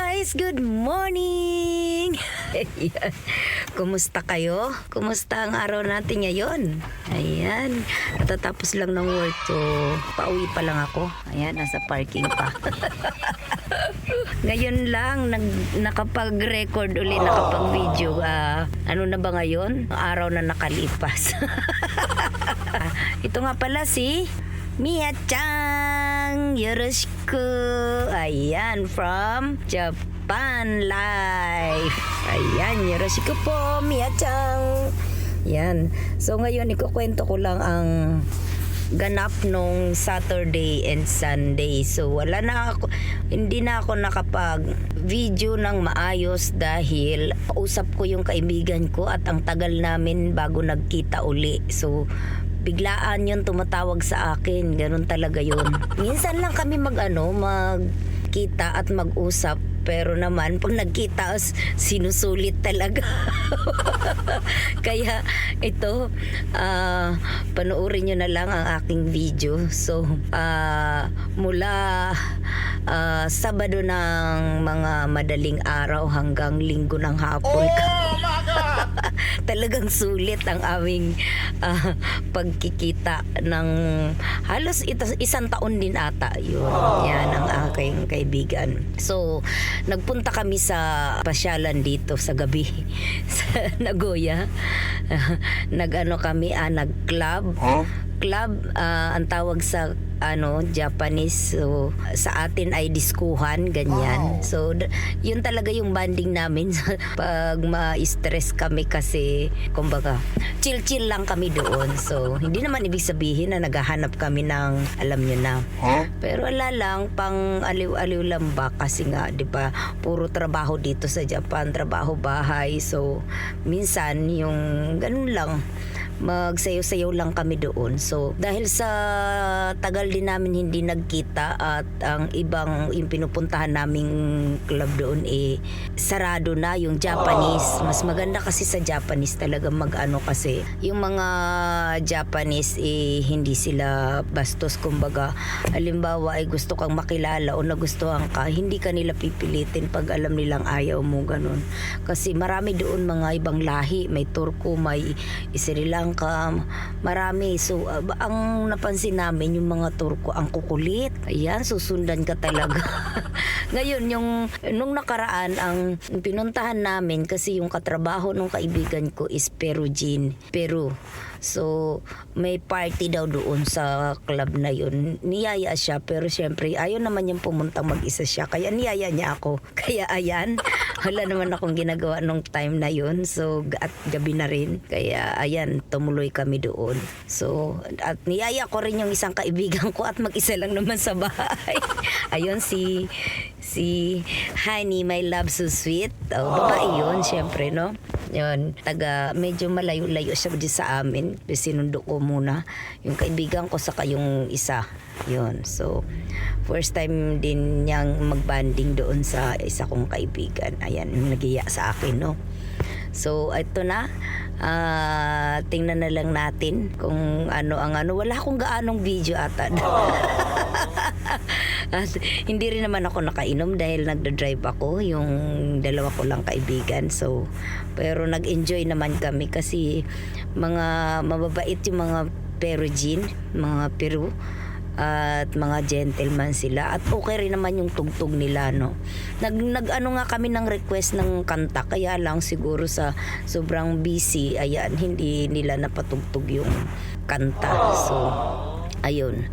guys! Good morning! Ayan. Kumusta kayo? Kumusta ang araw natin ngayon? Ayan. Tatapos lang ng work to pauwi pa lang ako. Ayan, nasa parking pa. Ngayon lang nakapag-record uli, nakapag-video. Ano na ba ngayon? Araw na nakalipas. Ito nga pala si Mia-chan, yoroshiku. Ayan, from Japan Life. Ayan, yoroshiku po, Mia-chan. Yan. So ngayon, ikukwento ko lang ang ganap nung Saturday and Sunday. So hindi na ako nakapag-video ng maayos dahil usap ko yung kaibigan ko at ang tagal namin bago nagkita uli. So biglaan yun tumatawag sa akin. Ganun talaga yun. Minsan lang kami magkita at mag-usap. Pero naman, pag nagkita, sinusulit talaga. Kaya ito, panoorin nyo na lang ang aking video. So, mula Sabado ng mga madaling araw hanggang Linggo ng hapon. Talagang sulit ang aming pagkikita ng halos isang taon din ata yun. Yan ang aking kaibigan. So, nagpunta kami sa pasyalan dito sa gabi sa Nagoya. Nag-club. Club, ang tawag sa Japanese. So, sa atin ay diskuhan, ganyan. So, yun talaga yung banding namin pag ma-stress kami kasi, kumbaga, chill-chill lang kami doon. So, hindi naman ibig sabihin na naghahanap kami ng, alam nyo na. Pero wala lang, pang aliw-aliw lang ba kasi nga, di ba, puro trabaho dito sa Japan, trabaho bahay. So, minsan, yung ganun lang, magsayaw-sayaw lang kami doon. So, dahil sa tagal din namin hindi nagkita at ang yung pinupuntahan naming club doon sarado na yung Japanese. Mas maganda kasi sa Japanese talaga kasi yung mga Japanese hindi sila bastos. Kumbaga, halimbawa ay gusto kang makilala o nagustuhan ka, hindi ka nila pipilitin pag alam nilang ayaw mo, ganun. Kasi marami doon mga ibang lahi, may Turko, may Sri Lanka, marami. So, ang napansin namin, yung mga Turko, ang kukulit. Ayan, susundan ka talaga. Ngayon, nung nakaraan, ang pinuntahan namin, kasi yung katrabaho ng kaibigan ko is Peru. So, may party daw doon sa club na yun. Niyaya siya, pero syempre, ayaw naman niyang pumunta mag-isa siya. Kaya niyaya niya ako. Kaya ayan, wala naman akong ginagawa nung time na yun. So, at gabi na rin. Kaya ayan, tumuloy kami doon. So, at niyaya ko rin yung isang kaibigan ko at mag-isa lang naman sa bahay. Ayun, si Honey, my love so sweet. Babae yun, syempre, no? Yun, medyo malayo-layo siya dyan sa amin. Sinundo ko muna yung kaibigan ko saka yung isa. Yun, so first time din niyang magbanding doon sa isa kong kaibigan. Ayan, yung nagiya sa akin, no? So, ito na. Tingnan na lang natin kung wala akong gaanong video ata. At hindi rin naman ako nakainom dahil nagda-drive ako, yung dalawa ko lang kaibigan. So, pero nag-enjoy naman kami kasi mga mababait yung mga mga Peru at mga gentleman sila at okay rin naman yung tugtog nila, no. Nga kami ng request ng kanta, kaya lang siguro sa sobrang busy, ayan, hindi nila napatugtog yung kanta. So, ayun.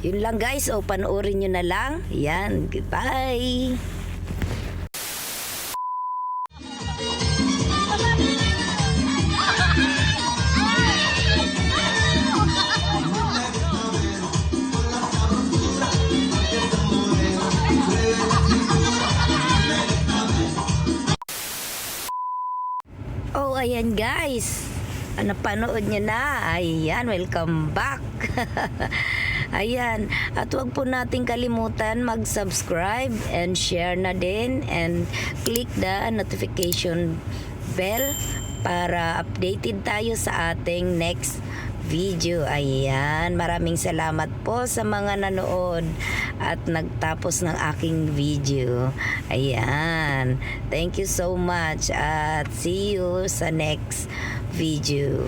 Yun lang guys, panoorin nyo na lang. Yan, goodbye. Ayan guys, napanood nyo na. Ayan, welcome back. Ayan, at huwag po nating kalimutan mag-subscribe and share na din and click the notification bell para updated tayo sa ating next video. Ayan, maraming salamat po sa mga nanood at nagtapos ng aking video. Ayan, thank you so much at see you sa next video.